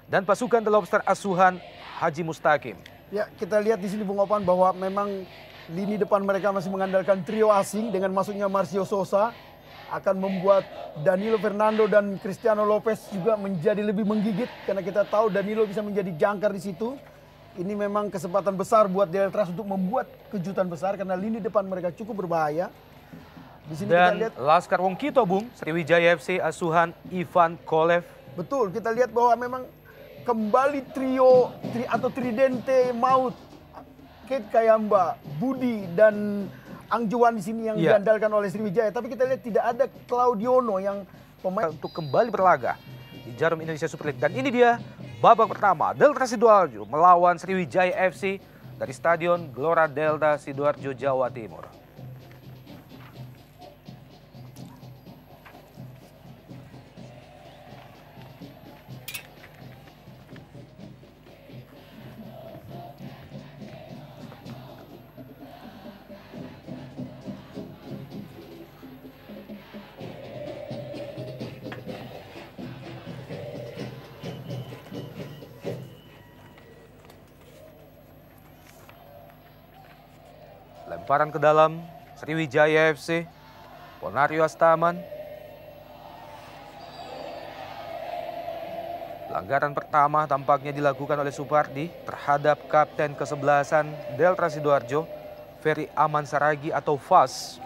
dan pasukan The Lobster asuhan Haji Mustaqim. Ya, kita lihat di sini Bung Opan bahwa memang lini depan mereka masih mengandalkan trio asing dengan masuknya Marcio Sosa akan membuat Danilo Fernando dan Cristiano Lopez juga menjadi lebih menggigit karena kita tahu Danilo bisa menjadi jangkar di situ. Ini memang kesempatan besar buat Deltras untuk membuat kejutan besar karena lini depan mereka cukup berbahaya. Di sini Dan kita lihat Laskar Wong Kito, Bung, Sriwijaya FC asuhan Ivan Kolev. betul, kita lihat bahwa memang kembali trio atau tridente maut Kate Kayamba, Budi dan Angjuan di sini yang diandalkan oleh Sriwijaya. Tapi kita lihat tidak ada Claudiono yang pemain untuk kembali berlaga di Jarum Indonesia Super League. Dan ini dia babak pertama Delta Sidoarjo melawan Sriwijaya FC dari Stadion Gelora Delta Sidoarjo, Jawa Timur. Lemparan ke dalam Sriwijaya FC, Ponario Astaman. Pelanggaran pertama tampaknya dilakukan oleh Supardi terhadap kapten kesebelasan Delta Sidoarjo, Ferry Aman Saragi atau FAS.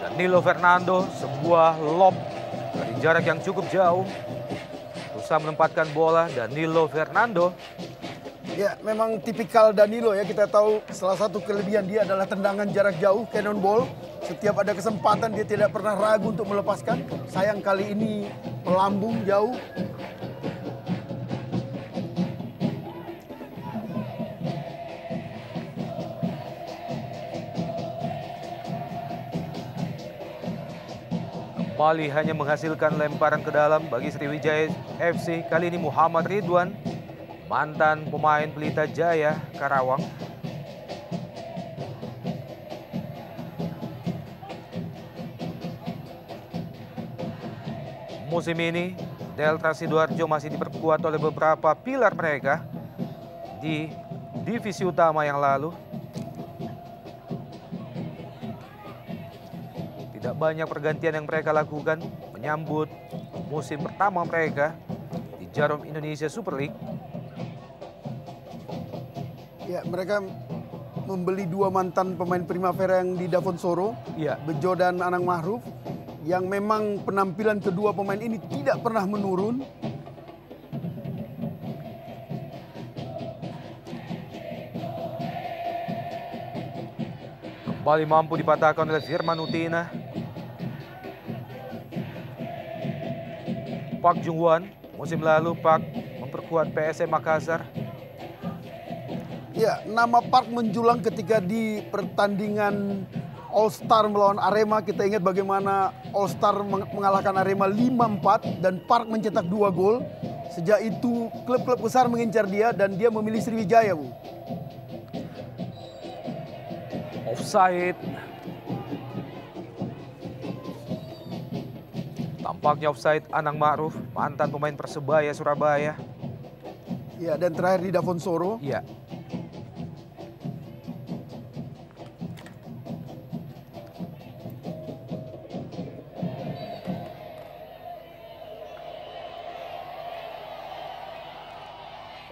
Danilo Fernando, sebuah lob dari jarak yang cukup jauh, berusaha menempatkan bola. Danilo Fernando. Ya, memang tipikal Danilo ya. Kita tahu salah satu kelebihan dia adalah tendangan jarak jauh, cannonball. Setiap ada kesempatan dia tidak pernah ragu untuk melepaskan. Sayang kali ini melambung jauh. Kembali hanya menghasilkan lemparan ke dalam bagi Sriwijaya FC. Kali ini Muhammad Ridwan, mantan pemain Pelita Jaya Karawang. Musim ini Delta Sidoarjo masih diperkuat oleh beberapa pilar mereka di divisi utama yang lalu. Tidak banyak pergantian yang mereka lakukan menyambut musim pertama mereka di Jarum Indonesia Super League. Ya, mereka membeli dua mantan pemain Primavera yang di Davonsoro, Bejo dan Anang Mahruf, yang memang penampilan kedua pemain ini tidak pernah menurun. Kembali mampu dipatahkan oleh Firman Utina. Park Jung-won, musim lalu Park memperkuat PSM Makassar. Ya, nama Park menjulang ketika di pertandingan All Star melawan Arema. Kita ingat bagaimana All Star mengalahkan Arema 5-4 dan Park mencetak 2 gol. Sejak itu klub-klub besar mengincar dia dan dia memilih Sriwijaya, Bu. Offside. Tampaknya offside Anang Ma'ruf, mantan pemain Persebaya Surabaya. Ya, dan terakhir di Davonsoro. Ya.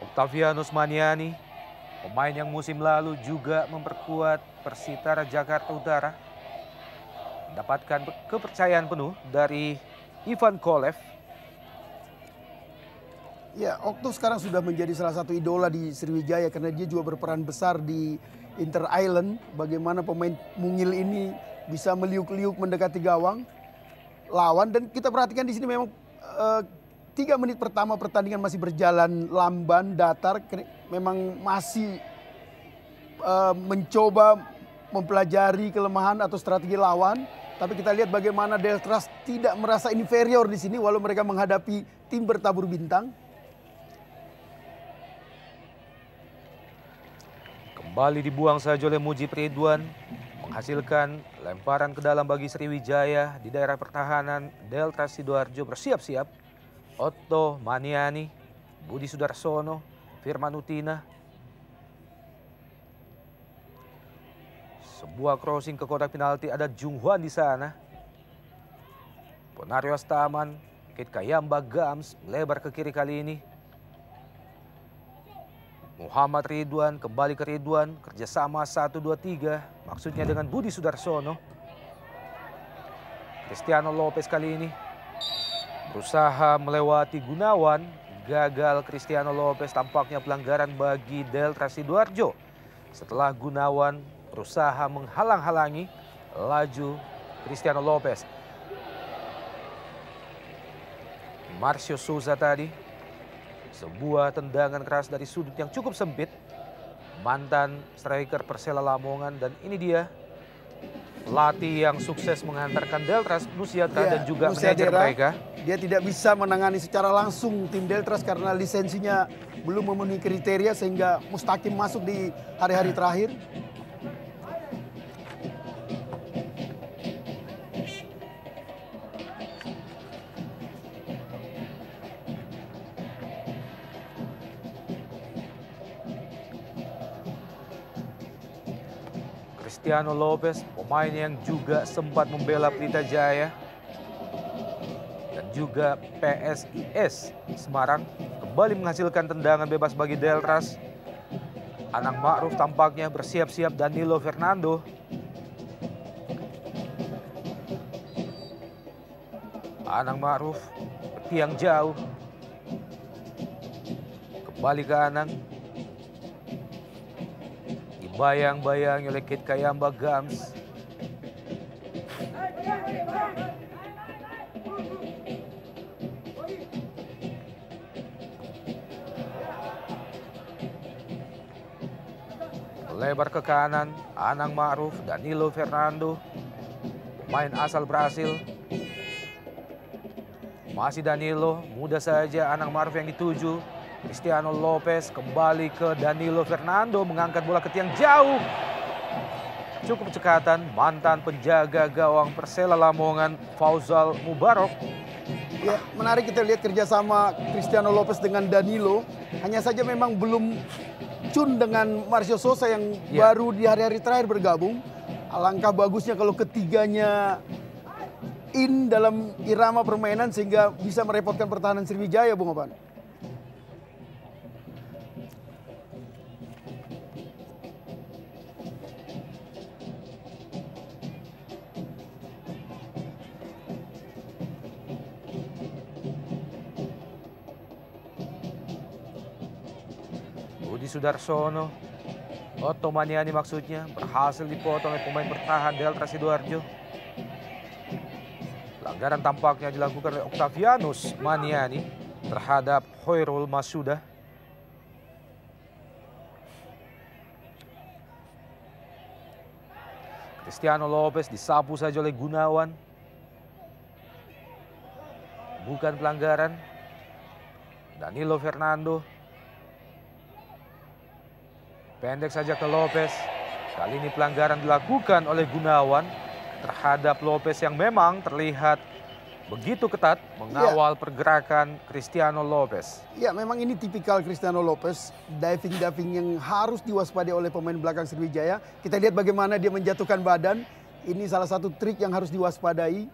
Octavianus Maniani, pemain yang musim lalu juga memperkuat Persitara Jakarta Utara, mendapatkan kepercayaan penuh dari Ivan Kolev. Ya, Okto sekarang sudah menjadi salah satu idola di Sriwijaya karena dia juga berperan besar di Inter Island. Bagaimana pemain mungil ini bisa meliuk-liuk mendekati gawang lawan, dan kita perhatikan di sini memang 3 menit pertama pertandingan masih berjalan lamban, datar, memang masih mencoba mempelajari kelemahan atau strategi lawan. Tapi kita lihat bagaimana Deltras tidak merasa inferior di sini walau mereka menghadapi tim bertabur bintang. Kembali dibuang saja oleh Mujib Ridwan. menghasilkan lemparan ke dalam bagi Sriwijaya di daerah pertahanan Delta Sidoarjo. Bersiap-siap Otto Maniani, Budi Sudarsono, Firman Utina. Sebuah crossing ke kotak penalti, ada Jung Hwan di sana. Ponario Astaman, Kit Kayamba Gams melebar ke kiri kali ini. Muhammad Ridwan, kembali ke Ridwan, kerjasama 1-2-3, maksudnya dengan Budi Sudarsono. Cristiano Lopez kali ini berusaha melewati Gunawan, gagal. Cristiano Lopez, tampaknya pelanggaran bagi Delta Sidoarjo. Setelah Gunawan berusaha menghalang-halangi laju Cristiano Lopez. Marcio Souza tadi, sebuah tendangan keras dari sudut yang cukup sempit. Mantan striker Persela Lamongan, dan ini dia pelatih yang sukses menghantarkan Deltras, Nusiatra, dan juga manajer mereka. Dia tidak bisa menangani secara langsung tim Deltras karena lisensinya belum memenuhi kriteria, sehingga Mustaqim masuk di hari-hari terakhir. Cristiano Lopez, pemain yang juga sempat membela Pelita Jaya dan juga PSIS Semarang, kembali menghasilkan tendangan bebas bagi Deltras. Anang Ma'ruf tampaknya bersiap-siap. Danilo Fernando. Anang Ma'ruf tiang jauh. Kembali ke Anang. Dibayang-bayang oleh Kit Kayamba Gams. Lebar ke kanan, Anang Ma'ruf, Danilo Fernando, pemain asal Brasil. Masih Danilo, mudah saja Anang Ma'ruf yang dituju. Cristiano Lopez kembali ke Danilo Fernando, mengangkat bola ke tiang jauh. Cukup cekatan, mantan penjaga gawang Persela Lamongan, Fauzal Mubarok. Ya, menarik kita lihat kerjasama Cristiano Lopez dengan Danilo. Hanya saja memang belum cun dengan Marcio Souza yang baru di hari-hari terakhir bergabung. Alangkah bagusnya kalau ketiganya in dalam irama permainan sehingga bisa merepotkan pertahanan Sriwijaya, Bung Opan. Budi Sudarsono, Otto Maniani maksudnya, berhasil dipotong oleh pemain bertahan Delta Sidoarjo. Pelanggaran tampaknya dilakukan oleh Octavianus Maniani terhadap Hoirul Masuda. Cristiano Lopez disapu saja oleh Gunawan. Bukan pelanggaran. Danilo Fernando. Pendek saja ke Lopez. Kali ini pelanggaran dilakukan oleh Gunawan terhadap Lopez yang memang terlihat begitu ketat mengawal pergerakan Cristiano Lopez. Ya, memang ini tipikal Cristiano Lopez, diving yang harus diwaspadai oleh pemain belakang Sriwijaya. Kita lihat bagaimana dia menjatuhkan badan. Ini salah satu trik yang harus diwaspadai.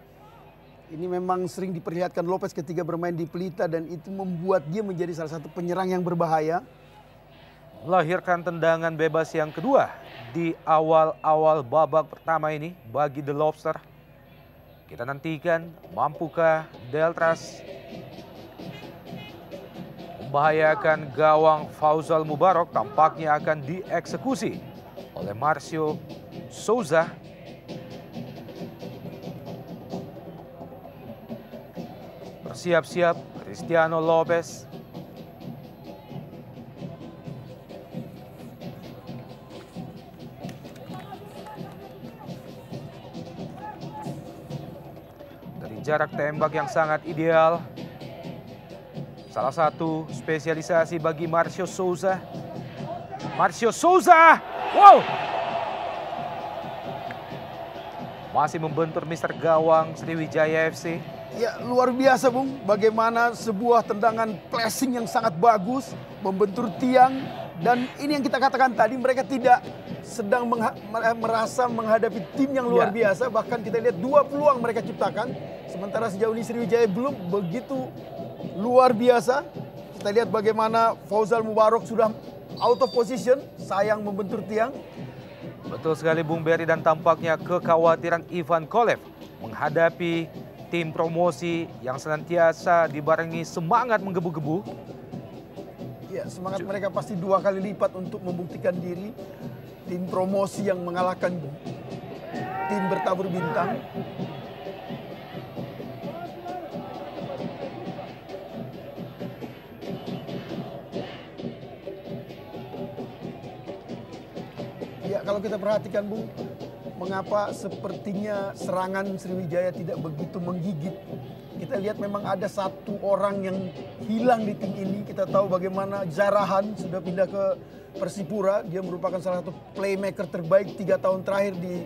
Ini memang sering diperlihatkan Lopez ketika bermain di Pelita, dan itu membuat dia menjadi salah satu penyerang yang berbahaya. Melahirkan tendangan bebas yang kedua di awal-awal babak pertama ini bagi The Lobster. Kita nantikan mampukah Deltras membahayakan gawang Fauzal Mubarok. Tampaknya akan dieksekusi oleh Marcio Souza. Bersiap-siap Cristiano Lopez. Jarak tembak yang sangat ideal. Salah satu spesialisasi bagi Marcio Souza. Marcio Souza! Wow! masih membentur Mister Gawang Sriwijaya FC. Ya luar biasa Bung, bagaimana sebuah tendangan flashing yang sangat bagus, membentur tiang. Dan ini yang kita katakan tadi, mereka tidak sedang merasa menghadapi tim yang luar biasa. Bahkan kita lihat 2 peluang mereka ciptakan. Sementara sejauh ini Sriwijaya belum begitu luar biasa. Kita lihat bagaimana Fauzal Mubarok sudah out of position, sayang membentur tiang. Betul sekali Bung Berry, dan tampaknya kekhawatiran Ivan Kolev menghadapi tim promosi yang senantiasa dibarengi semangat menggebu-gebu. Ya, semangat mereka pasti 2 kali lipat untuk membuktikan diri. Tim promosi yang mengalahkan tim bertabur bintang. Ya, kalau kita perhatikan Bung, mengapa sepertinya serangan Sriwijaya tidak begitu menggigit. Kita lihat memang ada 1 orang yang hilang di tim ini. Kita tahu bagaimana Zarahan sudah pindah ke Persipura. Dia merupakan salah satu playmaker terbaik 3 tahun terakhir di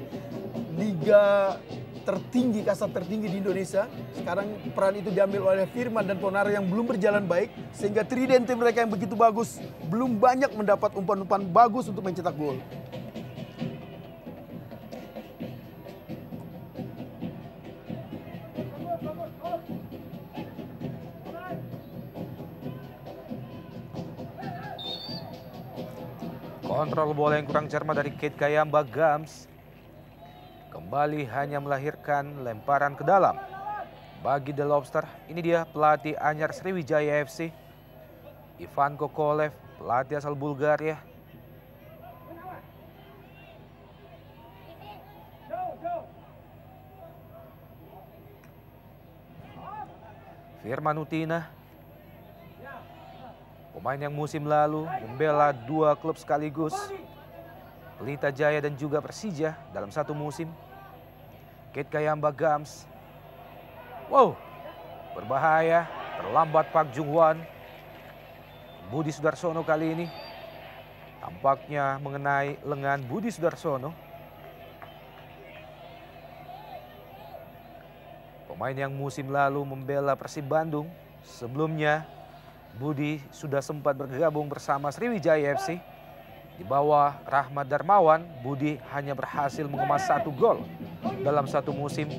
liga tertinggi, kasat tertinggi di Indonesia. Sekarang peran itu diambil oleh Firman dan Ponaro yang belum berjalan baik. Sehingga tridente mereka yang begitu bagus belum banyak mendapat umpan-umpan bagus untuk mencetak gol. Kontrol bola yang kurang cermat dari Kate Kayamba Gams. Kembali hanya melahirkan lemparan ke dalam. Bagi The Lobster, ini dia pelatih anyar Sriwijaya FC. Ivan Kolev, pelatih asal Bulgaria. Firman Utina, pemain yang musim lalu membela 2 klub sekaligus, Pelita Jaya dan juga Persija dalam 1 musim. Kate Kayamba Gams. Wow, berbahaya, terlambat Park Jung Won. Budi Sudarsono kali ini tampaknya mengenai lengan Budi Sudarsono. Pemain yang musim lalu membela Persib Bandung. Sebelumnya Budi sudah sempat bergabung bersama Sriwijaya FC. Di bawah Rahmat Darmawan, Budi hanya berhasil mengemas 1 gol dalam 1 musim.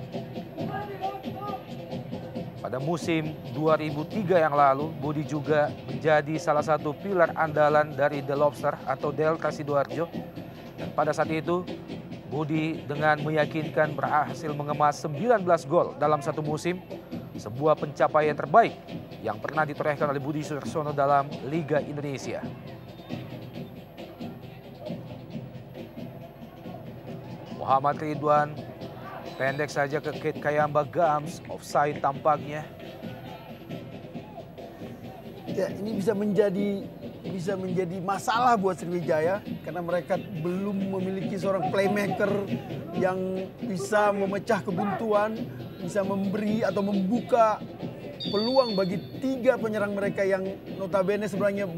Pada musim 2003 yang lalu, Budi juga menjadi salah satu pilar andalan dari The Lobster atau Delta Sidoarjo. Dan pada saat itu, Budi dengan meyakinkan berhasil mengemas 19 gol dalam 1 musim. Sebuah pencapaian terbaik yang pernah ditorehkan oleh Budi Sudarsono dalam Liga Indonesia. Muhammad Ridwan pendek saja ke Kate Kayamba Gams, offside tampaknya. Ya, ini bisa menjadi masalah buat Sriwijaya karena mereka belum memiliki seorang playmaker yang bisa memecah kebuntuan, bisa memberi atau membuka peluang bagi 3 penyerang mereka yang notabene sebenarnya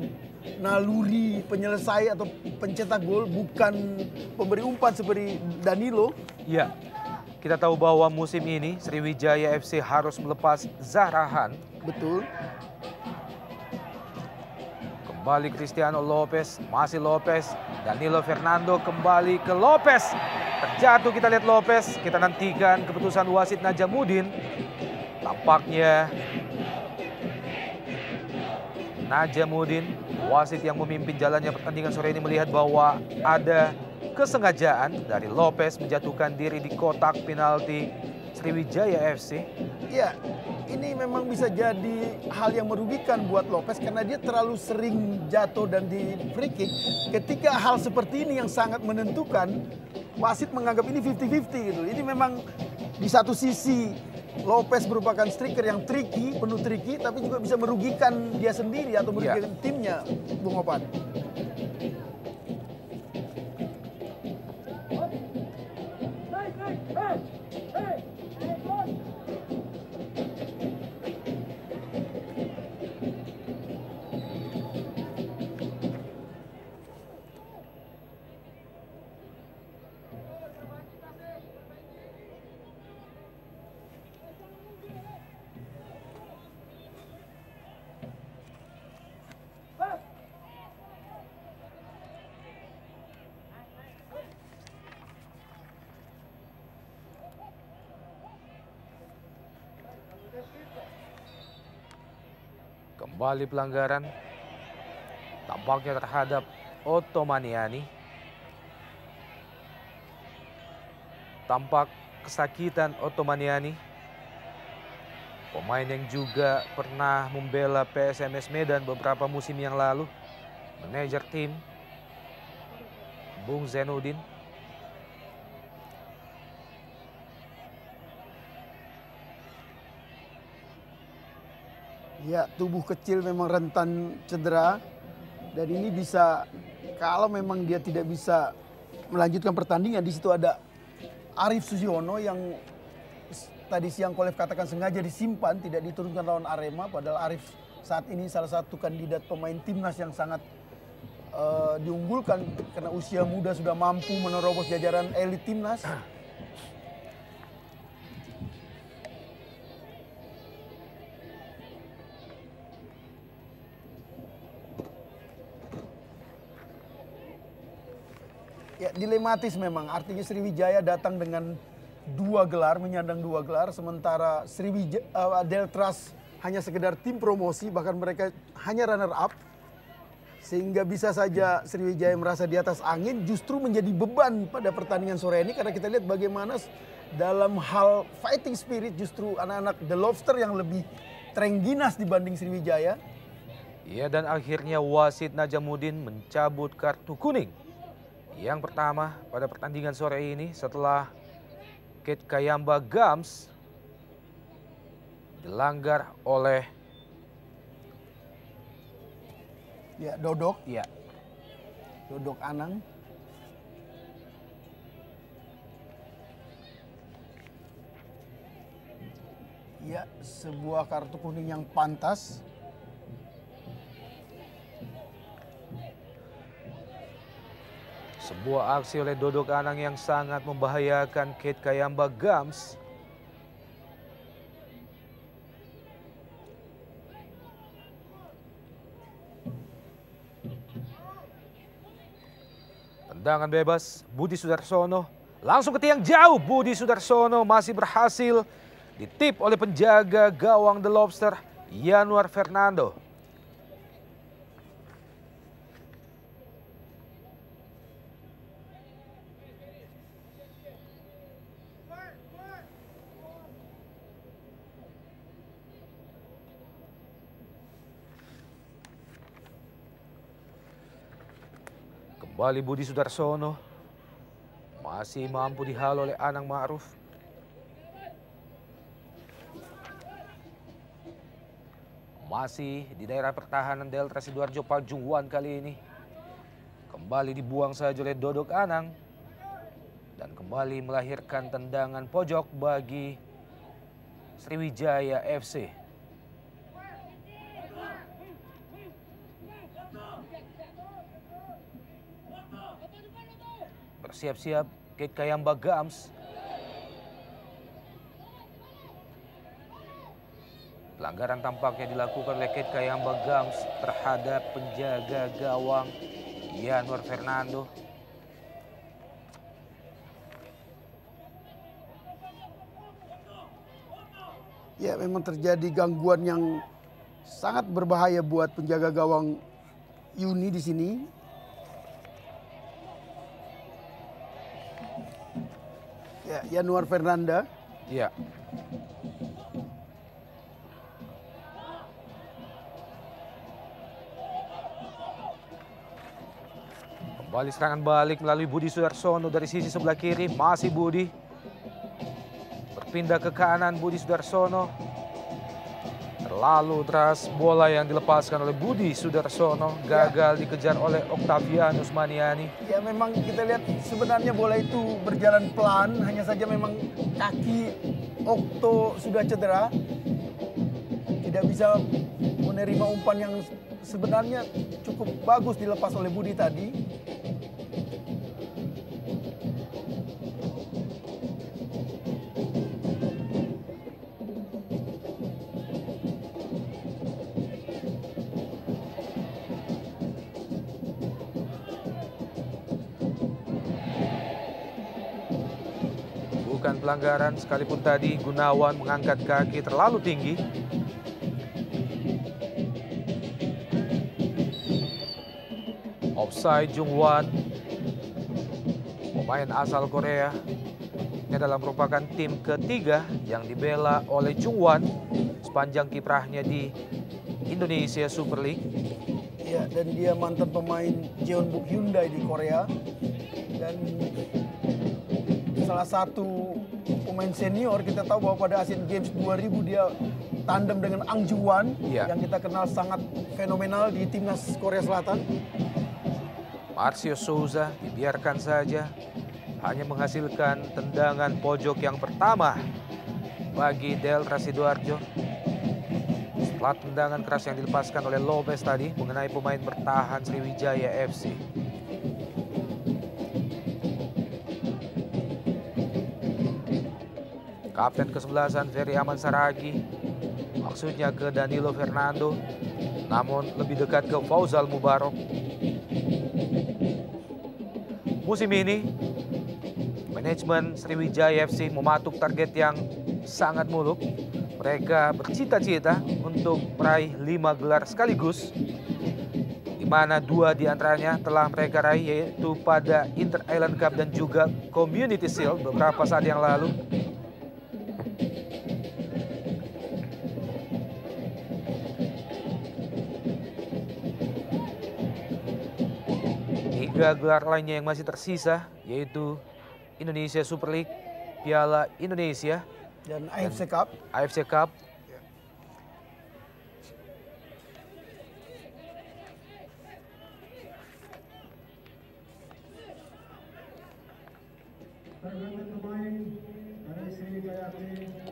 naluri penyelesai atau pencetak gol, bukan pemberi umpan seperti Danilo. Ya, kita tahu bahwa musim ini Sriwijaya FC harus melepas Zarahan. Betul. Kembali Cristiano Lopez, masih Lopez. Danilo Fernando kembali ke Lopez. Terjatuh, kita lihat Lopez. Kita nantikan keputusan wasit Najamuddin. Tampaknya Najamuddin, wasit yang memimpin jalannya pertandingan sore ini, melihat bahwa ada kesengajaan dari Lopez menjatuhkan diri di kotak penalti Sriwijaya FC. Ya, ini memang bisa jadi hal yang merugikan buat Lopez karena dia terlalu sering jatuh dan di free kick. Ketika hal seperti ini yang sangat menentukan, wasit menganggap ini 50-50 gitu. Ini memang di satu sisi Lopez merupakan striker yang tricky, penuh tricky, tapi juga bisa merugikan dia sendiri atau merugikan timnya, Bung Opan. Kembali pelanggaran tampaknya terhadap Ottomaniani. Tampak kesakitan Ottomaniani, pemain yang juga pernah membela PSMS Medan beberapa musim yang lalu. Manajer tim Bung Zainuddin. Ya, tubuh kecil memang rentan cedera. Dan ini bisa, kalau memang dia tidak bisa melanjutkan pertandingan, di situ ada Arief Susiono yang tadi siang Kolev katakan sengaja disimpan, tidak diturunkan lawan Arema. Padahal Arief saat ini salah satu kandidat pemain timnas yang sangat diunggulkan karena usia muda sudah mampu menerobos jajaran elit timnas. Ya, dilematis memang. Artinya Sriwijaya datang dengan 2 gelar, menyandang 2 gelar, sementara Deltras hanya sekedar tim promosi, bahkan mereka hanya runner up. Sehingga bisa saja Sriwijaya merasa di atas angin, justru menjadi beban pada pertandingan sore ini, karena kita lihat bagaimana dalam hal fighting spirit justru anak-anak The Lobster yang lebih terengginas dibanding Sriwijaya. Ya, dan akhirnya wasit Najamuddin mencabut kartu kuning yang pertama pada pertandingan sore ini setelah Kate Kayamba Gams dilanggar oleh Dodok. ya Dodok Anang. Ya, sebuah kartu kuning yang pantas. Sebuah aksi oleh Dodok Anang yang sangat membahayakan Kate Kayamba Gams. Tendangan bebas Budi Sudarsono langsung ke tiang jauh. Budi Sudarsono masih berhasil ditip oleh penjaga gawang The Lobster Yanuar Fernando. Kembali Budi Sudarsono masih mampu dihalau oleh Anang Ma'ruf. Masih di daerah pertahanan Deltras Sidoarjo Pajungwan kali ini. Kembali dibuang saja oleh Dodok Anang. Dan kembali melahirkan tendangan pojok bagi Sriwijaya FC. Bersiap-siap Kate Kayamba Gams. Pelanggaran tampaknya dilakukan oleh Kate Kayamba Gams terhadap penjaga gawang Yanuar Fernando. Ya, memang terjadi gangguan yang sangat berbahaya buat penjaga gawang Yuni di sini. Ya, Yanuar Fernanda. Ya. Kembali serangan balik melalui Budi Sudarsono dari sisi sebelah kiri. Masih Budi. Berpindah ke kanan Budi Sudarsono. Terlalu deras bola yang dilepaskan oleh Budi Sudarsono. Gagal dikejar oleh Octavianus Maniani. Ya, memang kita lihat sebenarnya bola itu berjalan pelan. Hanya saja memang kaki Okto sudah cedera. Tidak bisa menerima umpan yang sebenarnya cukup bagus dilepas oleh Budi tadi. Bukan pelanggaran sekalipun tadi Gunawan mengangkat kaki terlalu tinggi. Offside Jungwon, pemain asal Korea. Ini adalah merupakan tim ketiga yang dibela oleh Jungwon sepanjang kiprahnya di Indonesia Super League. Ya, dan dia mantan pemain Jeonbuk Hyundai di Korea. Dan salah satu pemain senior, kita tahu bahwa pada Asian Games 2000 dia tandem dengan Ang Ju-wan yang kita kenal sangat fenomenal di timnas Korea Selatan. Marcio Souza dibiarkan saja, hanya menghasilkan tendangan pojok yang pertama bagi Deltras Sidoarjo. Setelah tendangan keras yang dilepaskan oleh Lopez tadi mengenai pemain bertahan Sriwijaya FC. Kapten kesebelasan Ferry Aman Saragi, maksudnya ke Danilo Fernando, namun lebih dekat ke Fauzal Mubarok. Musim ini, manajemen Sriwijaya FC mematuk target yang sangat muluk. Mereka bercita-cita untuk meraih 5 gelar sekaligus, di mana 2 diantaranya telah mereka raih, yaitu pada Inter Island Cup dan juga Community Shield beberapa saat yang lalu. Tiga gelar lainnya yang masih tersisa, yaitu Indonesia Super League, Piala Indonesia, dan AFC Cup. AFC Cup.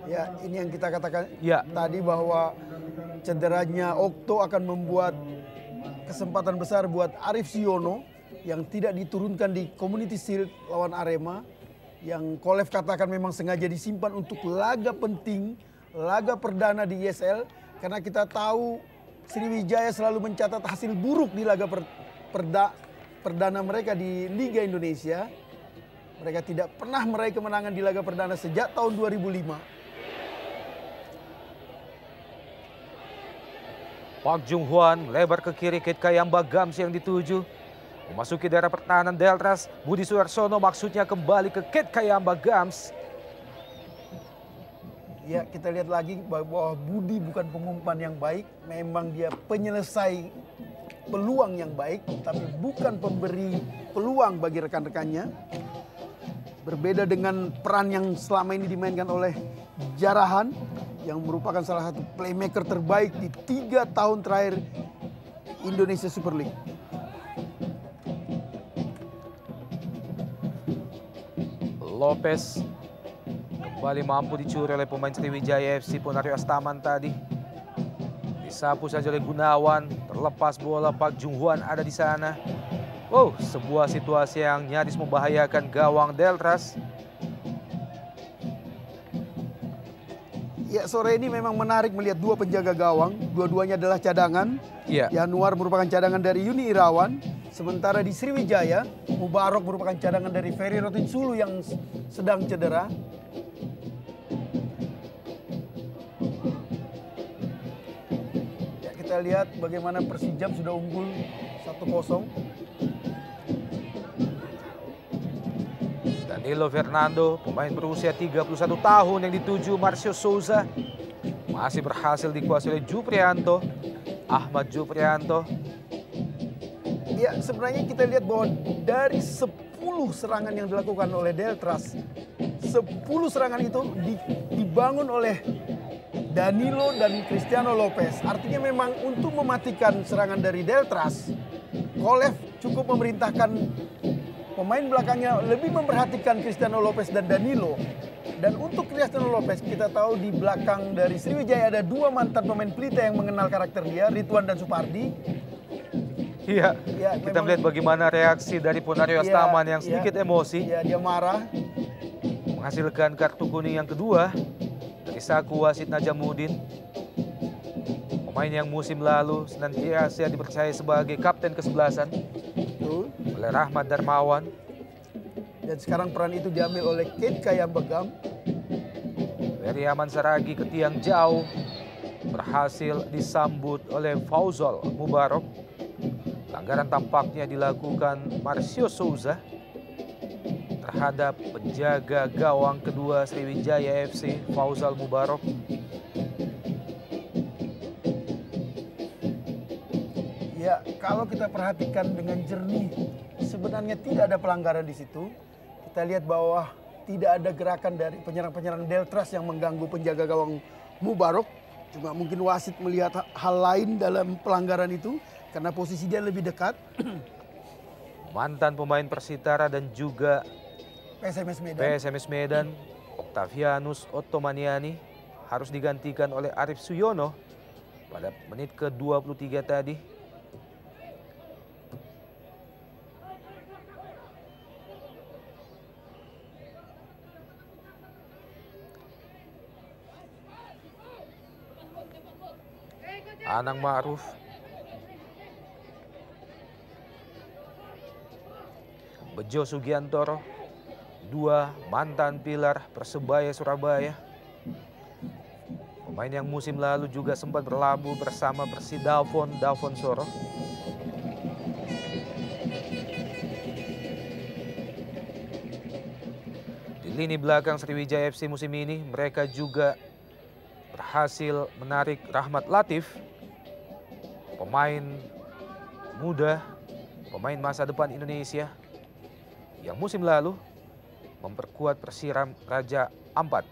Ya, ini yang kita katakan tadi bahwa cederanya Okto akan membuat kesempatan besar buat Arif Siono yang tidak diturunkan di Community Shield lawan Arema, yang Kolev katakan memang sengaja disimpan untuk laga penting, laga perdana di ESL, karena kita tahu Sriwijaya selalu mencatat hasil buruk di laga perdana mereka di Liga Indonesia. Mereka tidak pernah meraih kemenangan di laga perdana sejak tahun 2005. Park Jung-hwan lebar ke kiri, Kit Kayamba Gams yang dituju. Memasuki daerah pertahanan Deltras, Budi Suarsono maksudnya kembali ke Kit Kayamba Gams. Ya, kita lihat lagi bahwa Budi bukan pengumpan yang baik. Memang dia penyelesai peluang yang baik, tapi bukan pemberi peluang bagi rekan-rekannya. Berbeda dengan peran yang selama ini dimainkan oleh Jarahan, yang merupakan salah satu playmaker terbaik di 3 tahun terakhir Indonesia Super League. Lopez kembali mampu dicuri oleh pemain Sriwijaya FC, Ponario Astaman tadi. Disapu saja oleh Gunawan, terlepas bola, Park Jung-hwan ada di sana. Oh, sebuah situasi yang nyaris membahayakan gawang Deltras. Ya, sore ini memang menarik melihat 2 penjaga gawang. Dua-duanya adalah cadangan. Yanuar merupakan cadangan dari Yuni Irawan. Sementara di Sriwijaya, Mubarok merupakan cadangan dari Ferry Rotinsulu yang sedang cedera. Ya, kita lihat bagaimana Persijap sudah unggul 1-0. Danilo Fernando, pemain berusia 31 tahun yang dituju Marcio Souza, masih berhasil dikuasai oleh Juprianto, Ahmad Juprianto. Ya, sebenarnya kita lihat bahwa dari 10 serangan yang dilakukan oleh Deltras, 10 serangan itu dibangun oleh Danilo dan Cristiano Lopez. Artinya memang untuk mematikan serangan dari Deltras, Kolev cukup memerintahkan pemain belakangnya lebih memperhatikan Cristiano Lopez dan Danilo. Dan untuk Cristiano Lopez, kita tahu di belakang dari Sriwijaya ada 2 mantan pemain pelita yang mengenal karakter dia, Ridwan dan Supardi. Iya, kita melihat bagaimana reaksi dari Ponario Astaman yang sedikit emosi. Iya, dia marah. Menghasilkan kartu kuning yang kedua dari saku wasit Najamuddin. Pemain yang musim lalu senantiasa dipercaya sebagai kapten kesebelasan oleh Rahmat Darmawan. Dan sekarang peran itu diambil oleh Kit Kayamba Gams. Ferry Aman Saragi ke tiang jauh, berhasil disambut oleh Fauzal Mubarok. Pelanggaran tampaknya dilakukan Marcio Souza terhadap penjaga gawang kedua Sriwijaya FC, Fauzal Mubarok. Ya, kalau kita perhatikan dengan jernih, sebenarnya tidak ada pelanggaran di situ. Kita lihat bahwa tidak ada gerakan dari penyerang-penyerang Deltras yang mengganggu penjaga gawang Mubarok. Cuma mungkin wasit melihat hal lain dalam pelanggaran itu karena posisi dia lebih dekat. Mantan pemain Persitara dan juga PSMS Medan, Octavianus Ottomaniani harus digantikan oleh Arif Suyono pada menit ke-23 tadi. Anang Ma'ruf, Bejo Sugiantoro, dua mantan pilar Persebaya Surabaya. Pemain yang musim lalu juga sempat berlabuh bersama Persidalfon Soro. Di lini belakang Sriwijaya FC musim ini mereka juga berhasil menarik Rahmat Latif, pemain muda, pemain masa depan Indonesia yang musim lalu memperkuat Persiram Raja Ampat.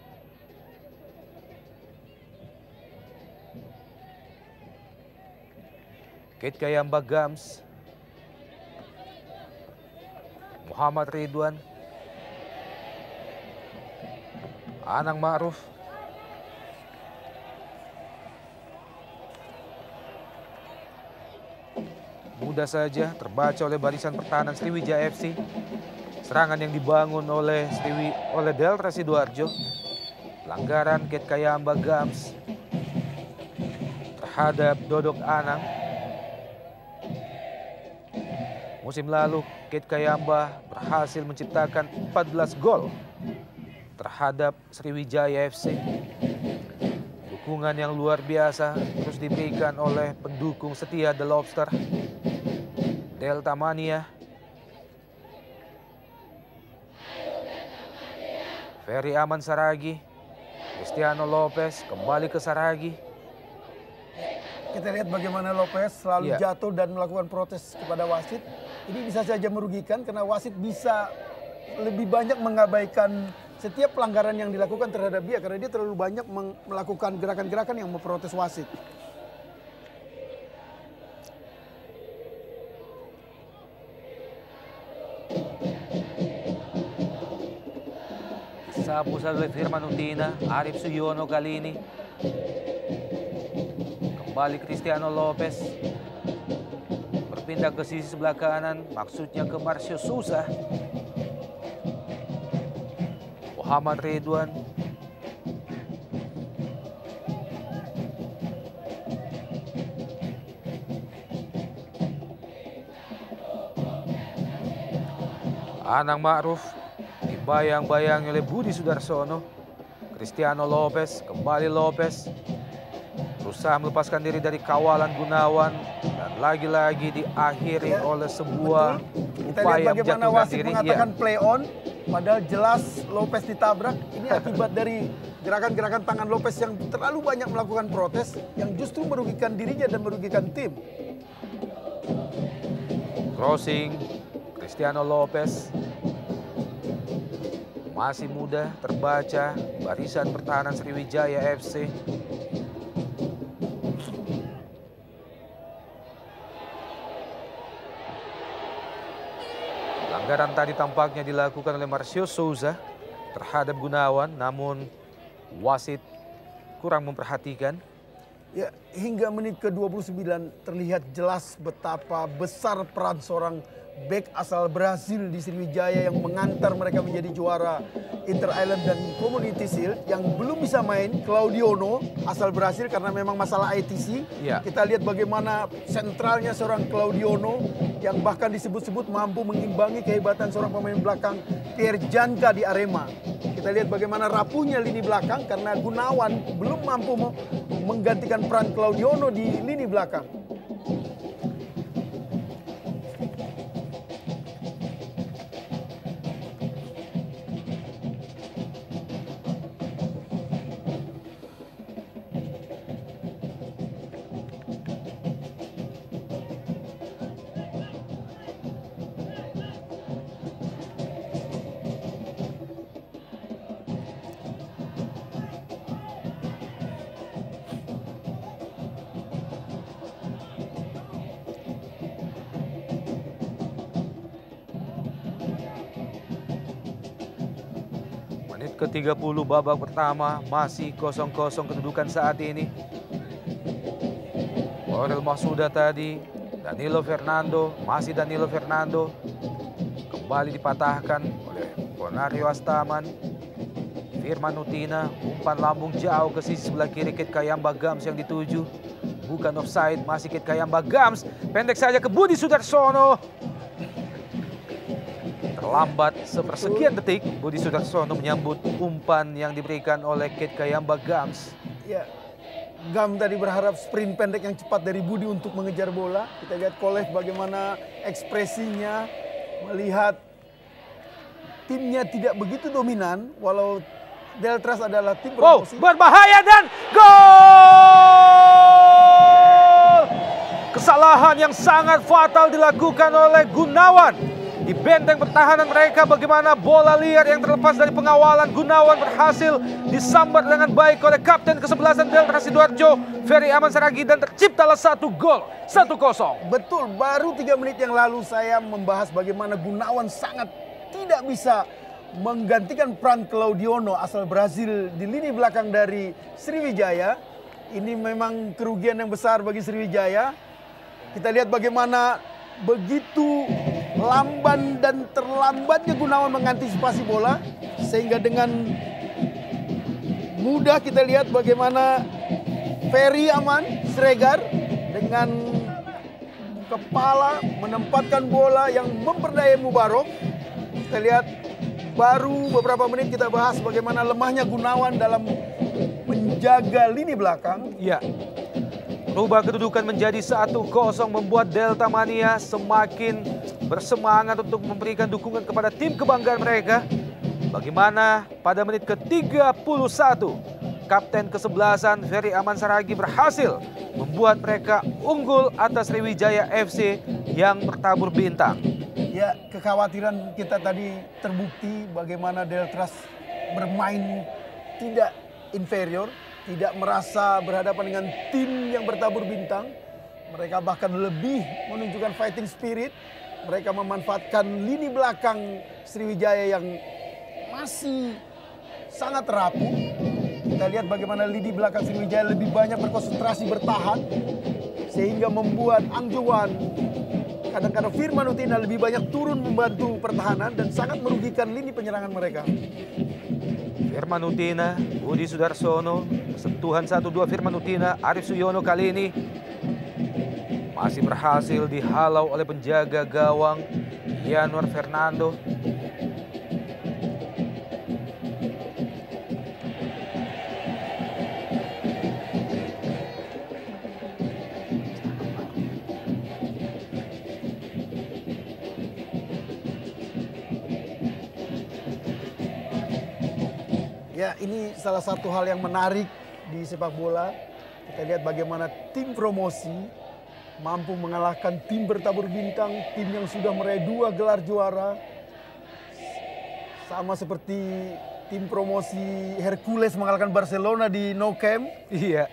Kate Kayamba Gams, Muhammad Ridwan, Anang Ma'ruf, mudah saja terbaca oleh barisan pertahanan Sriwijaya FC. Serangan yang dibangun oleh Deltras Sidoarjo. Pelanggaran Kate Kayamba Gams terhadap Dodok Anang. Musim lalu Kate Kayamba berhasil menciptakan 14 gol terhadap Sriwijaya FC. Dukungan yang luar biasa terus diberikan oleh pendukung setia The Lobster, Delta Mania. Ferry Aman Saragi, Cristiano Lopez kembali ke Saragi. Kita lihat bagaimana Lopez selalu jatuh dan melakukan protes kepada wasit. Ini bisa saja merugikan karena wasit bisa lebih banyak mengabaikan setiap pelanggaran yang dilakukan terhadap dia karena dia terlalu banyak melakukan gerakan-gerakan yang memprotes wasit. Sapu oleh Firman Utina, Arif Suyono kali ini. Kembali Cristiano Lopez. Berpindah ke sisi sebelah kanan, maksudnya ke Marcio Souza. Muhammad Ridwan. Anang Ma'ruf dibayang-bayang oleh Budi Sudarsono. Cristiano Lopez, kembali Lopez. Berusaha melepaskan diri dari kawalan Gunawan. Dan lagi-lagi diakhiri oleh sebuah upaya bagaimana wasit mengatakan play on. Padahal jelas Lopez ditabrak. Ini akibat dari gerakan-gerakan tangan Lopez yang terlalu banyak melakukan protes. Yang justru merugikan dirinya dan merugikan tim. Crossing, Cristiano Lopez. Masih muda terbaca barisan pertahanan Sriwijaya FC. Pelanggaran tadi tampaknya dilakukan oleh Marcio Souza terhadap Gunawan, namun wasit kurang memperhatikan. Ya, hingga menit ke-29 terlihat jelas betapa besar peran seorang bek asal Brasil di Sriwijaya yang mengantar mereka menjadi juara Inter Island dan Community Shield. Yang belum bisa main Claudiono asal Brasil karena memang masalah ITC. Ya. Kita lihat bagaimana sentralnya seorang Claudiono yang bahkan disebut-sebut mampu mengimbangi kehebatan seorang pemain belakang Pierre Janka di Arema. Kita lihat bagaimana rapuhnya lini belakang karena Gunawan belum mampu menggantikan peran Claudiono di lini belakang. ke-30 babak pertama, masih 0-0 kedudukan saat ini. Aurel Mahsuda tadi, Danilo Fernando, masih Danilo Fernando. Kembali dipatahkan oleh Ponario Astaman. Firman Utina, umpan lambung jauh ke sisi sebelah kiri Kit Kayamba Gams yang dituju. Bukan offside, masih Kit Kayamba Gams. Pendek saja ke Budi Sudarsono. Terlambat sepersekian detik, Budi Sudarsono menyambut umpan yang diberikan oleh Kit Kayamba Gams. Ya, Gam tadi berharap sprint pendek yang cepat dari Budi untuk mengejar bola. Kita lihat Kolev bagaimana ekspresinya melihat timnya tidak begitu dominan, walau Deltras adalah tim promosi. Berbahaya dan gol! Kesalahan yang sangat fatal dilakukan oleh Gunawan. Di benteng pertahanan mereka, bagaimana bola liar yang terlepas dari pengawalan Gunawan berhasil disambar dengan baik oleh kapten ke-11 Deltras Sidoarjo, Ferry Aman Saragi, dan terciptalah 1 gol, 1-0. Betul, baru 3 menit yang lalu saya membahas bagaimana Gunawan sangat tidak bisa menggantikan peran Claudiono asal Brazil di lini belakang dari Sriwijaya. Ini memang kerugian yang besar bagi Sriwijaya. Kita lihat bagaimana begitu lamban dan terlambatnya Gunawan mengantisipasi bola, sehingga dengan mudah kita lihat bagaimana Ferry Aman Sregar dengan kepala menempatkan bola yang memperdaya Mubarok. Kita lihat baru beberapa menit kita bahas bagaimana lemahnya Gunawan dalam menjaga lini belakang. Ya. Rubah kedudukan menjadi 1-0 membuat Delta Mania semakin bersemangat untuk memberikan dukungan kepada tim kebanggaan mereka. Bagaimana pada menit ke-31, kapten ke-11 Ferry Aman Saragi berhasil membuat mereka unggul atas Sriwijaya FC yang bertabur bintang. Ya, kekhawatiran kita tadi terbukti bagaimana Deltras bermain tidak inferior, tidak merasa berhadapan dengan tim yang bertabur bintang. Mereka bahkan lebih menunjukkan fighting spirit. Mereka memanfaatkan lini belakang Sriwijaya yang masih sangat rapuh. Kita lihat bagaimana lini belakang Sriwijaya lebih banyak berkonsentrasi bertahan, sehingga membuat Angjuan, kadang-kadang Firman Utina lebih banyak turun membantu pertahanan dan sangat merugikan lini penyerangan mereka. Firman Utina, Budi Sudarsono, sentuhan 1-2 Firman Utina, Arif Suyono kali ini masih berhasil dihalau oleh penjaga gawang Yanuar Fernando. Ya, ini salah satu hal yang menarik di sepak bola. Kita lihat bagaimana tim promosi mampu mengalahkan tim bertabur bintang, tim yang sudah meraih 2 gelar juara. Sama seperti tim promosi Hercules mengalahkan Barcelona di Nou Camp. Iya.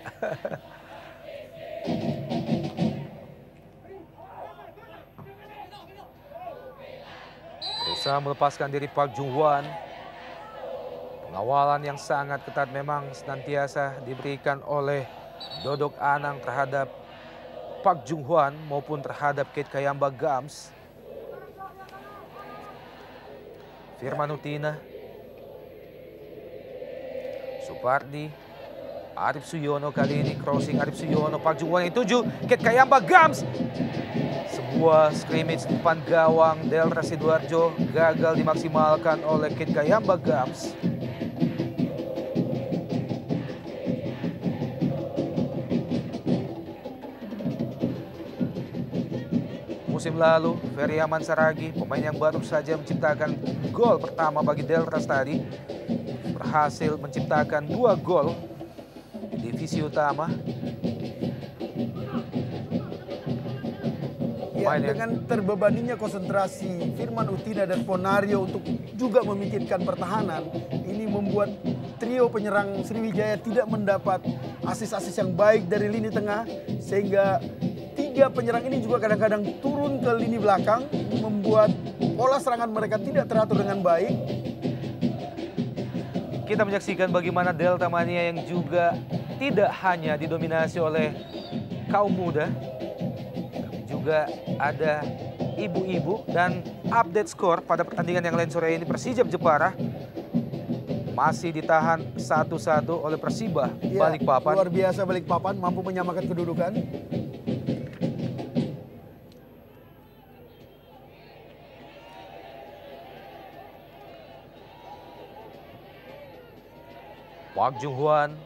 Berusaha melepaskan diri Park Jung-hwan. Pengawalan yang sangat ketat memang senantiasa diberikan oleh Dodok Anang terhadap Park Jung-hwan maupun terhadap Kit Kayamba Gams. Firman Utina, Supardi, Arif Suyono kali ini crossing Arif Suyono, Park Jung-hwan yang tuju, Kit Kayamba Gams. Sebuah scrimmage depan gawang Deltras Sidoarjo gagal dimaksimalkan oleh Kit Kayamba Gams. Musim lalu, Ferry Aman Saragi, pemain yang baru saja menciptakan gol pertama bagi Deltras tadi, berhasil menciptakan 2 gol di divisi utama. Ya, dengan terbebaninya konsentrasi Firman Utina dan Ponario untuk juga memikirkan pertahanan, ini membuat trio penyerang Sriwijaya tidak mendapat asis-asis yang baik dari lini tengah, sehingga 3 penyerang ini juga kadang-kadang turun ke lini belakang, membuat pola serangan mereka tidak teratur dengan baik. kita menyaksikan bagaimana Delta Mania yang juga tidak hanya didominasi oleh kaum muda, tapi juga ada ibu-ibu. Dan update skor pada pertandingan yang lain sore ini, Persijap Jepara masih ditahan 1-1 oleh Persiba Balikpapan. Luar biasa Balikpapan mampu menyamakan kedudukan. Park Jung-hwan,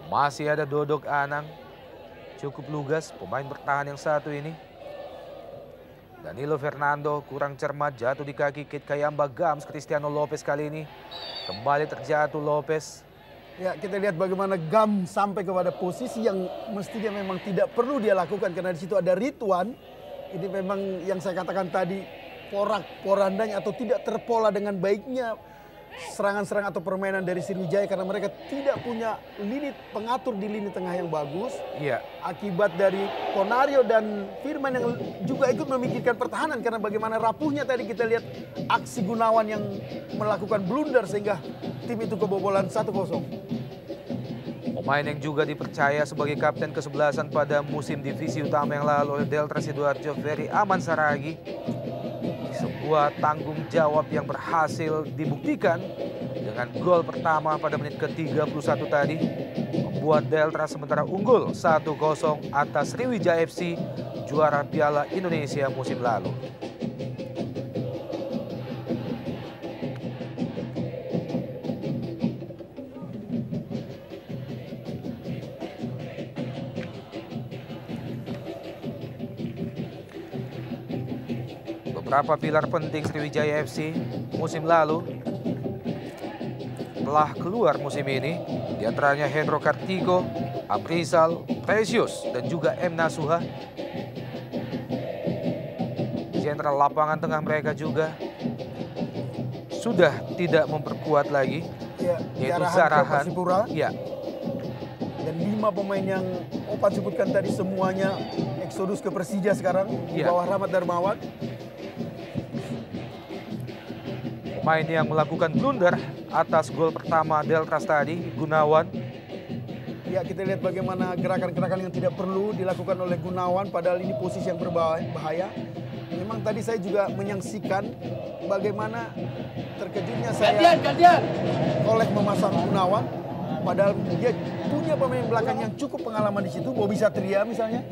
masih ada Dodok Anang, cukup lugas pemain bertahan yang satu ini. Danilo Fernando kurang cermat, jatuh di kaki Kate Kayamba Gams. Cristiano Lopez kali ini kembali terjatuh Lopez. Ya, kita lihat bagaimana Gam sampai kepada posisi yang mestinya memang tidak perlu dia lakukan karena di situ ada Ridwan. Ini memang yang saya katakan tadi, porak-porandanya atau tidak terpola dengan baiknya serangan-serangan atau permainan dari Sriwijaya karena mereka tidak punya lini pengatur di lini tengah yang bagus. Iya. Akibat dari Konario dan Firman yang juga ikut memikirkan pertahanan karena bagaimana rapuhnya tadi kita lihat aksi Gunawan yang melakukan blunder sehingga tim itu kebobolan 1-0. Pemain yang juga dipercaya sebagai kapten kesebelasan pada musim divisi utama yang lalu oleh Delta Sidoarjo, Ferry Aman Saragi. Sebuah tanggung jawab yang berhasil dibuktikan dengan gol pertama pada menit ke-31 tadi, membuat Delta sementara unggul 1-0 atas Sriwijaya FC, juara Piala Indonesia musim lalu. Beberapa pilar penting Sriwijaya FC musim lalu telah keluar musim ini, di antaranya Hendro Kartiko, Amrizal, Precious, dan juga M. Nasuha. Jenderal lapangan tengah mereka juga sudah tidak memperkuat lagi, Ya, yaitu Zarahan. Ya. Dan 5 pemain yang Opan sebutkan tadi semuanya eksodus ke Persija sekarang di bawah Rahmat Darmawan. Pemain yang melakukan blunder atas gol pertama Deltras tadi, Gunawan. Ya, kita lihat bagaimana gerakan-gerakan yang tidak perlu dilakukan oleh Gunawan padahal ini posisi yang berbahaya. Memang tadi saya juga menyaksikan bagaimana terkejutnya saya oleh memasang Gunawan padahal dia punya pemain belakang yang cukup pengalaman di situ, Bobby Satria misalnya.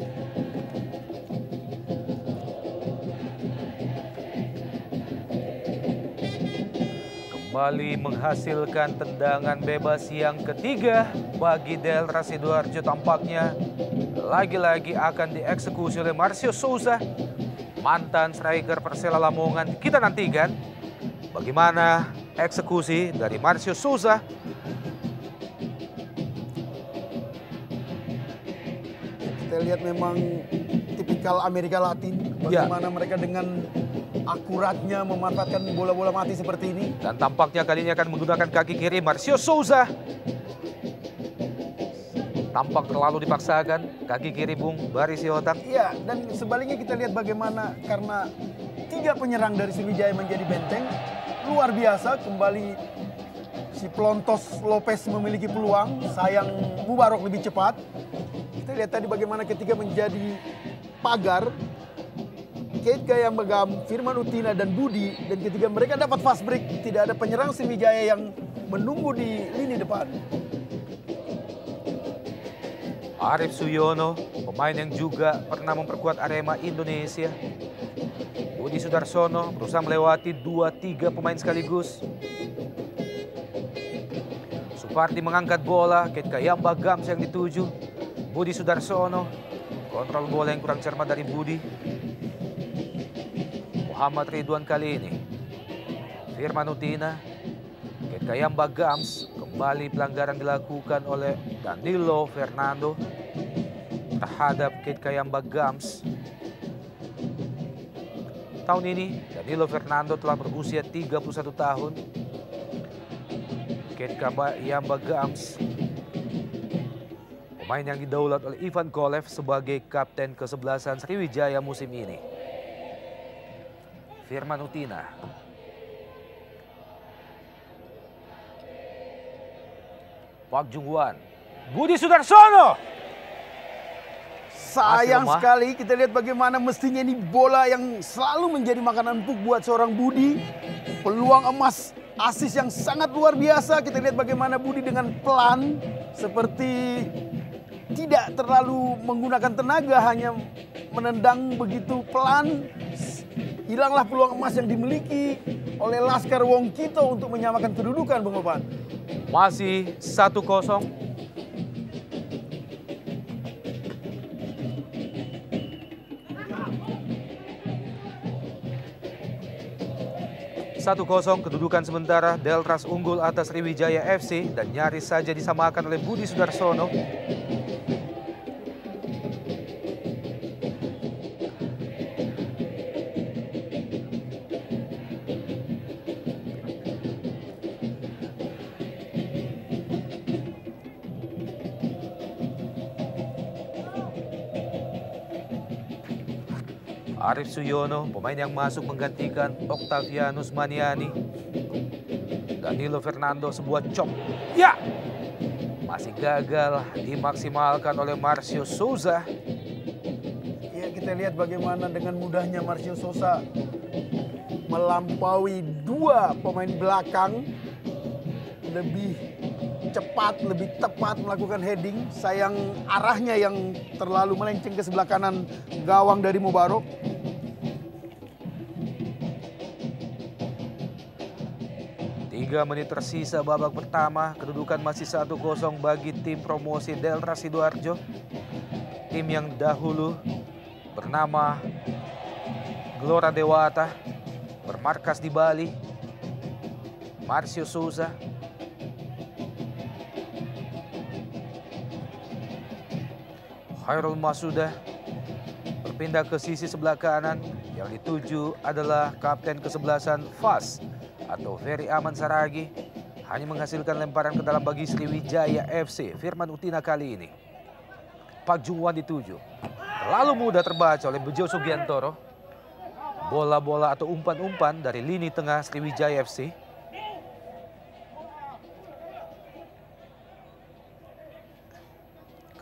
Kembali menghasilkan tendangan bebas yang ketiga bagi Delta Sidoarjo, tampaknya lagi-lagi akan dieksekusi oleh Marcio Souza, mantan striker Persela Lamongan. Kita nantikan bagaimana eksekusi dari Marcio Souza. Kita lihat memang tipikal Amerika Latin, bagaimana mereka dengan akuratnya memanfaatkan bola-bola mati seperti ini. Dan tampaknya kali ini akan menggunakan kaki kiri Marcio Souza. Tampak terlalu dipaksakan kaki kiri Bung Bari Sihotak. Iya, dan sebaliknya kita lihat bagaimana karena 3 penyerang dari Sriwijaya menjadi benteng. Luar biasa, kembali si Plontos Lopez memiliki peluang, sayang Mubarok lebih cepat. Kita lihat tadi bagaimana ketika menjadi pagar, Kate Kayamba Gam, Firman Utina, dan Budi. Dan ketika mereka dapat fast break, tidak ada penyerang Sriwijaya yang menunggu di lini depan. Arif Suyono, pemain yang juga pernah memperkuat Arema Indonesia. Budi Sudarsono berusaha melewati 2-3 pemain sekaligus. Supardi mengangkat bola, Kate Kayamba Gams yang dituju. Budi Sudarsono, kontrol bola yang kurang cermat dari Budi. Muhammad Ridwan kali ini. Firman Utina, Kate Kayamba Gams, kembali pelanggaran dilakukan oleh Danilo Fernando terhadap Kate Kayamba Gams. Tahun ini Danilo Fernando telah berusia 31 tahun. Kate Kayamba Gams, pemain yang didaulat oleh Ivan Kolev sebagai kapten kesebelasan Sriwijaya musim ini. Firman Utina. Park Jung-hwan, Budi Sudarsono. Sayang sekali, kita lihat bagaimana mestinya ini bola yang selalu menjadi makanan empuk buat seorang Budi. Peluang emas, asis yang sangat luar biasa. Kita lihat bagaimana Budi dengan pelan, seperti tidak terlalu menggunakan tenaga, hanya menendang begitu pelan. Hilanglah peluang emas yang dimiliki oleh Laskar Wongkito untuk menyamakan kedudukan, Bung Opan. Masih 1-0. 1-0 kedudukan sementara. Deltras unggul atas Sriwijaya FC dan nyaris saja disamakan oleh Budi Sudarsono. Arif Suyono, pemain yang masuk menggantikan Octavianus Maniani. Danilo Fernando, sebuah chop. Ya! Masih gagal dimaksimalkan oleh Marcio Souza. Ya, kita lihat bagaimana dengan mudahnya Marcio Souza melampaui dua pemain belakang. Lebih cepat, lebih tepat melakukan heading. Sayang arahnya yang terlalu melenceng ke sebelah kanan gawang dari Mubarok. 3 menit tersisa babak pertama, kedudukan masih 1-0 bagi tim promosi Deltras Sidoarjo. Tim yang dahulu bernama Gelora Dewata, bermarkas di Bali. Marcio Souza. Khairul Masuda berpindah ke sisi sebelah kanan. Yang dituju adalah kapten kesebelasan FAS atau Ferry Aman Saragi. Hanya menghasilkan lemparan ke dalam bagi Sriwijaya FC. Firman Utina kali ini. Park Jung-hwan dituju. Terlalu mudah terbaca oleh Bejo Sugiantoro. Bola-bola atau umpan-umpan dari lini tengah Sriwijaya FC.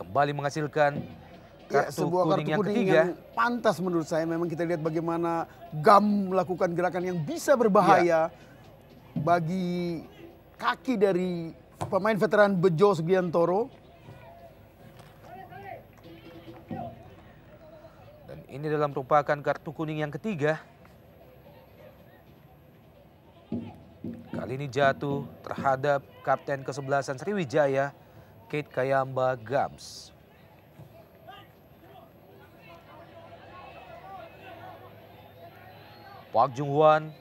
Kembali menghasilkan kartu kuning yang ketiga. Yang pantas menurut saya. Memang kita lihat bagaimana Gam melakukan gerakan yang bisa berbahaya bagi kaki dari pemain veteran Bejo Sugiantoro. Dan ini adalah merupakan kartu kuning yang ketiga. Kali ini jatuh terhadap kapten kesebelasan Sriwijaya, Kate Kayamba Gams. Park Jung-hwan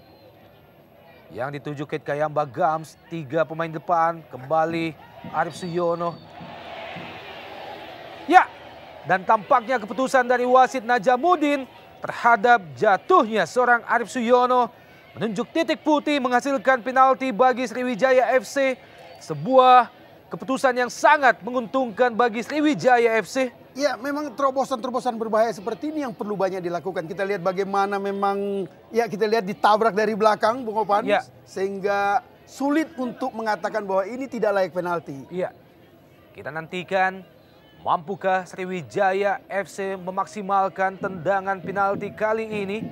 yang dituju Kate Kayamba Gams. 3 pemain depan, kembali Arif Suyono. Ya, dan tampaknya keputusan dari wasit Najamuddin terhadap jatuhnya seorang Arif Suyono menunjuk titik putih, menghasilkan penalti bagi Sriwijaya FC. Sebuah keputusan yang sangat menguntungkan bagi Sriwijaya FC. Ya, memang terobosan-terobosan berbahaya seperti ini yang perlu banyak dilakukan. Kita lihat bagaimana memang, ya kita lihat ditabrak dari belakang, Bung Opan. Ya. Sehingga sulit untuk mengatakan bahwa ini tidak layak penalti. Iya, kita nantikan mampukah Sriwijaya FC memaksimalkan tendangan penalti kali ini.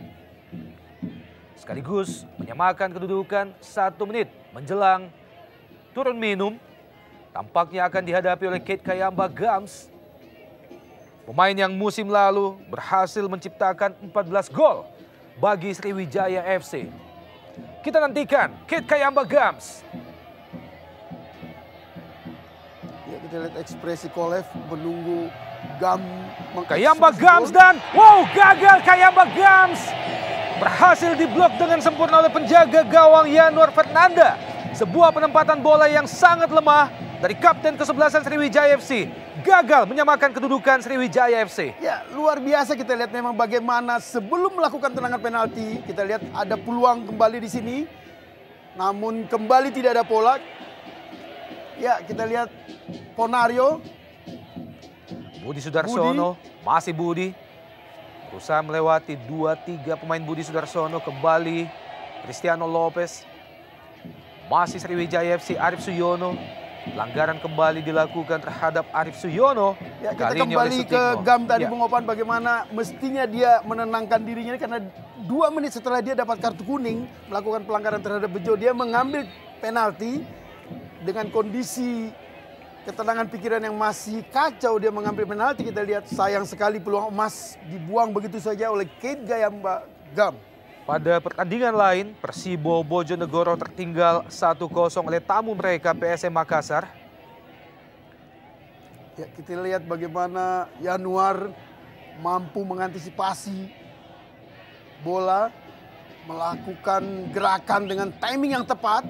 Sekaligus menyamakan kedudukan 1 menit menjelang turun minum. Tampaknya akan dihadapi oleh Kate Kayamba Gams. Pemain yang musim lalu berhasil menciptakan 14 gol bagi Sriwijaya FC. Kita nantikan Kate Kayamba Gams. Ya, kita lihat ekspresi Kolev menunggu Gam. Kayamba Gams dan wow, gagal Kayamba Gams. Berhasil diblok dengan sempurna oleh penjaga gawang Yanuar Fernanda. Sebuah penempatan bola yang sangat lemah dari kapten kesebelasan Sriwijaya FC. Gagal menyamakan kedudukan Sriwijaya FC. Ya, luar biasa kita lihat memang bagaimana sebelum melakukan tendangan penalti. Kita lihat ada peluang kembali di sini. Namun kembali tidak ada pola. Ya, kita lihat Ponario. Budi Sudarsono, masih Budi. Berusaha melewati 2-3 pemain Budi Sudarsono. Kembali Cristiano Lopez. Masih Sriwijaya FC, Arif Suyono. Pelanggaran kembali dilakukan terhadap Arief Suyono. Ya, kita Kali ini oleh kembali ke Sutikno. Gam tadi Ya. Bung Opan, bagaimana mestinya dia menenangkan dirinya karena 2 menit setelah dia dapat kartu kuning melakukan pelanggaran terhadap Bejo, dia mengambil penalti dengan kondisi ketenangan pikiran yang masih kacau. Dia mengambil penalti, kita lihat sayang sekali peluang emas dibuang begitu saja oleh Keith Gayamba Gam. Pada pertandingan lain, Persibo Bojonegoro tertinggal 1-0 oleh tamu mereka PSM Makassar. Ya, kita lihat bagaimana Yanuar mampu mengantisipasi bola, melakukan gerakan dengan timing yang tepat.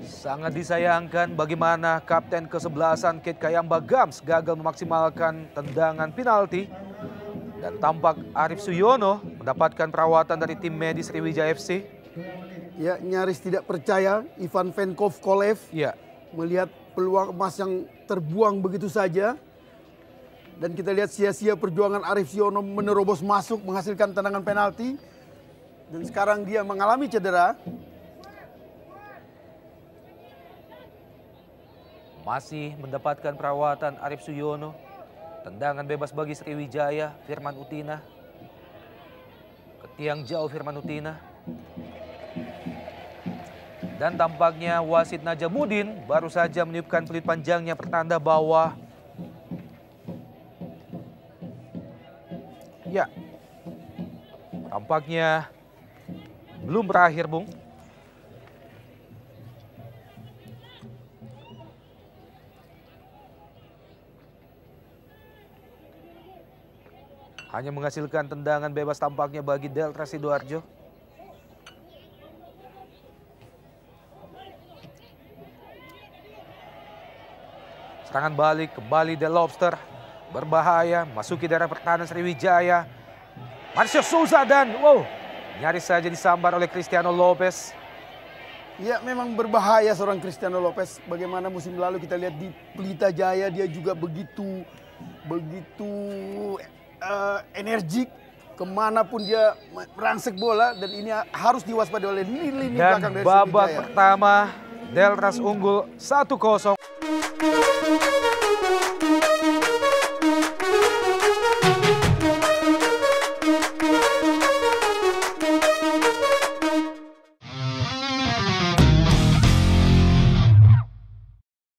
Sangat disayangkan bagaimana kapten kesebelasan Keith Gayamba Gams gagal memaksimalkan tendangan penalti. Dan tampak Arief Suyono mendapatkan perawatan dari tim medis Sriwijaya FC. Ya, nyaris tidak percaya Ivan Venkov Kolev Ya, melihat peluang emas yang terbuang begitu saja. Dan kita lihat sia-sia perjuangan Arief Suyono menerobos masuk menghasilkan tendangan penalti. Dan sekarang dia mengalami cedera. masih mendapatkan perawatan Arief Suyono. Tendangan bebas bagi Sriwijaya, Firman Utina. Ke tiang jauh Firman Utina. Dan tampaknya wasit Najamuddin baru saja meniupkan peluit panjangnya pertanda bahwa ya, tampaknya belum berakhir, Bung. Hanya menghasilkan tendangan bebas tampaknya bagi Delta Sidoarjo. Serangan balik kembali The Lobster. Berbahaya, masuki daerah pertahanan Sriwijaya. Marcio Souza dan nyaris saja disambar oleh Cristiano Lopez. Ya, memang berbahaya seorang Cristiano Lopez. Bagaimana musim lalu kita lihat di Pelita Jaya, dia juga begitu energik, kemanapun dia merangsek bola, dan ini harus diwaspadai oleh lini belakang Dan dari babak Sriwijaya. pertama Deltas unggul 1-0.